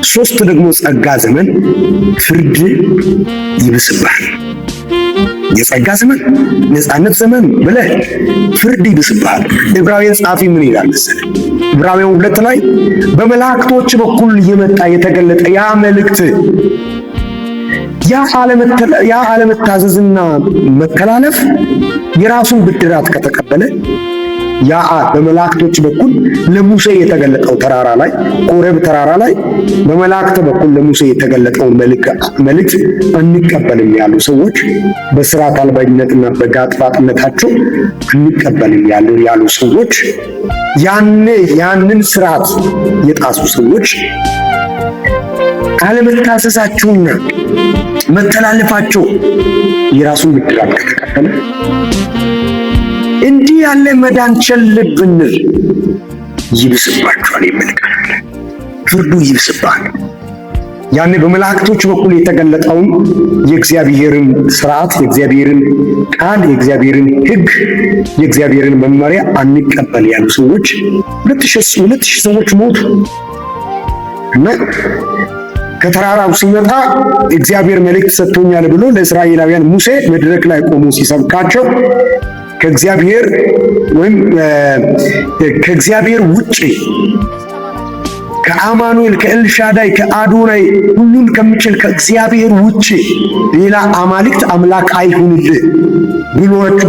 ሶስት ደግሞ ጸጋ ዘመን ፍርድ ይብስብሃል። የጸጋ ዘመን ነፃነት ዘመን ብለህ ፍርድ ይብስብሃል። ዕብራውያን ጸሐፊ ምን ይላል መሰለህ? ዕብራውያን 2 ላይ በመላእክቶች በኩል የመጣ የተገለጠ ያ መልእክት ያ አለመታዘዝና መተላለፍ የራሱን ብድራት ከተቀበለ ያ በመላእክቶች በኩል ለሙሴ የተገለጠው ተራራ ላይ ኮሬብ ተራራ ላይ በመላእክት በኩል ለሙሴ የተገለጠውን መልእክት አንቀበልም ያሉ ሰዎች በስርዓት አልባኝነትና በጋጥባጥነታቸው አንቀበልም ያሉ ሰዎች ያንን ስርዓት የጣሱ ሰዎች አለመታዘዛቸውና መተላለፋቸው የራሱን ብድራት ከተቀበለ እንዲህ ያለ መዳን ቸል ብንል ይብስባችኋል ይመልካል። ፍርዱ ይብስባል። ያኔ በመላእክቶች በኩል የተገለጠውን የእግዚአብሔርን ስርዓት፣ የእግዚአብሔርን ቃል፣ የእግዚአብሔርን ሕግ፣ የእግዚአብሔርን መመሪያ አንቀበል ያሉ ሰዎች 2000 ሰዎች ሞቱ እና ከተራራው ሲመጣ እግዚአብሔር መልእክት ሰጥቶኛል ብሎ ለእስራኤላውያን ሙሴ መድረክ ላይ ቆሞ ሲሰብካቸው ከእግዚአብሔር ውጪ ከአማኑኤል ከኤልሻዳይ ከአዶናይ ሁሉን ከሚችል ከእግዚአብሔር ውጪ ሌላ አማልክት አምላክ አይሁንልህ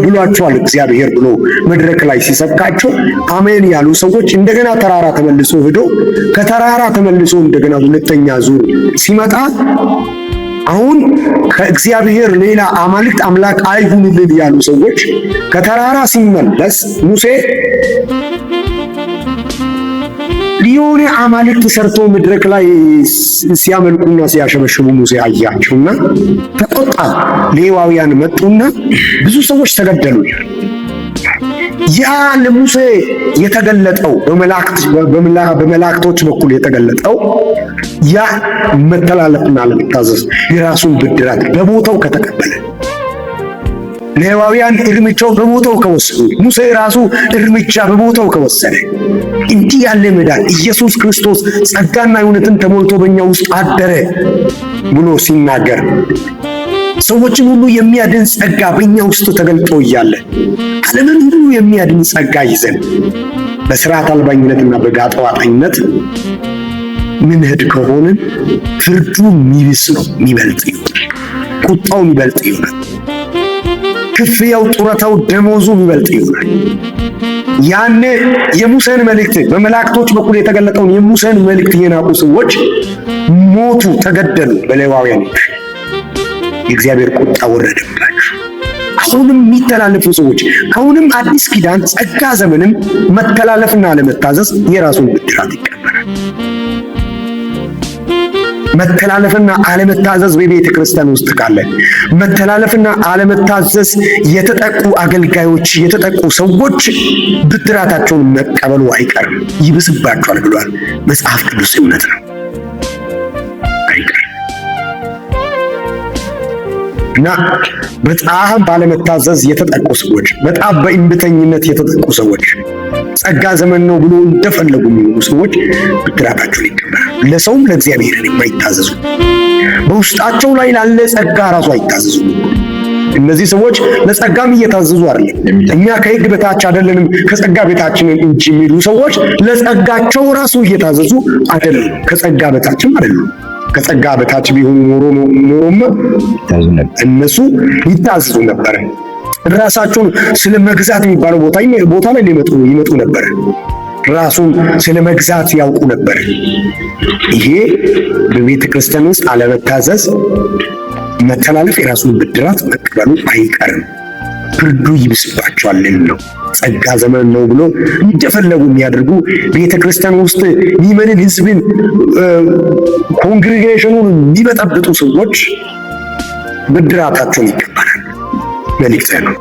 ብሏቸዋል እግዚአብሔር ብሎ መድረክ ላይ ሲሰብካቸው አሜን ያሉ ሰዎች እንደገና ተራራ ተመልሶ ሄዶ ከተራራ ተመልሶ እንደገና ሁለተኛ ዙር ሲመጣ አሁን ከእግዚአብሔር ሌላ አማልክት አምላክ አይሁንልህ ያሉ ሰዎች ከተራራ ሲመለስ ሙሴ ሊዮኔ አማልክት ሰርቶ መድረክ ላይ ሲያመልኩና ሲያሸበሽቡ ሙሴ አያቸውና ተቆጣ። ሌዋውያን መጡና ብዙ ሰዎች ተገደሉ። ያ ለሙሴ የተገለጠው በመላእክቶች በኩል የተገለጠው ያ መተላለፍና ለመታዘዝ የራሱን ብድራት በቦታው ከተቀበለ ሌዋውያን እርምጃው በቦታው ከወሰዱ ሙሴ ራሱ እርምጃ በቦታው ከወሰደ እንዲህ ያለ መዳን ኢየሱስ ክርስቶስ ጸጋና እውነትን ተሞልቶ በእኛ ውስጥ አደረ ብሎ ሲናገር ሰዎችን ሁሉ የሚያድን ጸጋ በእኛ ውስጥ ተገልጦ እያለ ዓለምን ሁሉ የሚያድን ጸጋ ይዘን በስርዓት አልባኝነትና በጋጠዋጣኝነት ምንሄድ ከሆንን ፍርዱ የሚብስ ነው፣ የሚበልጥ ይሆናል። ቁጣው የሚበልጥ ይሆናል። ክፍያው፣ ጡረታው፣ ደሞዙ የሚበልጥ ይሆናል። ያኔ የሙሴን መልእክት በመላእክቶች በኩል የተገለጠውን የሙሴን መልእክት የናቁ ሰዎች ሞቱ፣ ተገደሉ በሌዋውያን። የእግዚአብሔር ቁጣ ወረደባቸው። አሁንም የሚተላለፉ ሰዎች አሁንም አዲስ ኪዳን ጸጋ ዘመንም መተላለፍና አለመታዘዝ የራሱን ብድራት ይቀበላል። መተላለፍና አለመታዘዝ በቤተ ክርስቲያን ውስጥ ካለ መተላለፍና አለመታዘዝ የተጠቁ አገልጋዮች የተጠቁ ሰዎች ብድራታቸውን መቀበሉ አይቀርም፣ ይብስባቸዋል ብሏል መጽሐፍ ቅዱስ። እውነት ነው፣ አይቀርም እና በጣም ባለመታዘዝ የተጠቁ ሰዎች፣ በጣም በእንብተኝነት የተጠቁ ሰዎች፣ ጸጋ ዘመን ነው ብሎ እንደፈለጉ የሚሆኑ ሰዎች ብድራታቸውን ይቀበላሉ። ለሰውም ለእግዚአብሔር የማይታዘዙ በውስጣቸው ላይ ላለ ጸጋ ራሱ አይታዘዙ። እነዚህ ሰዎች ለጸጋም እየታዘዙ አይደለም። እኛ ከሕግ በታች አይደለንም ከጸጋ በታችንን እንጂ የሚሉ ሰዎች ለጸጋቸው ራሱ እየታዘዙ አይደለም፣ ከጸጋ በታችም አይደሉም። ከጸጋ በታች ቢሆኑ ኖሮማ እነሱ ይታዘዙ ነበር። ራሳቸውን ስለ መግዛት የሚባለው ቦታ ላይ ይመጡ ነበር። ራሱን ስለ መግዛት ያውቁ ነበር። ይሄ በቤተ ክርስቲያን ውስጥ አለመታዘዝ፣ መተላለፍ የራሱን ብድራት መቀበሉ አይቀርም፣ ፍርዱ ይብስባቸዋል ነው። ጸጋ ዘመን ነው ብሎ እንደፈለጉ የሚያደርጉ ቤተ ክርስቲያን ውስጥ የሚመንን ሕዝብን ኮንግሪጌሽኑን የሚበጠብጡ ሰዎች ብድራታቸውን ይቀበላል። መልእክት ነው።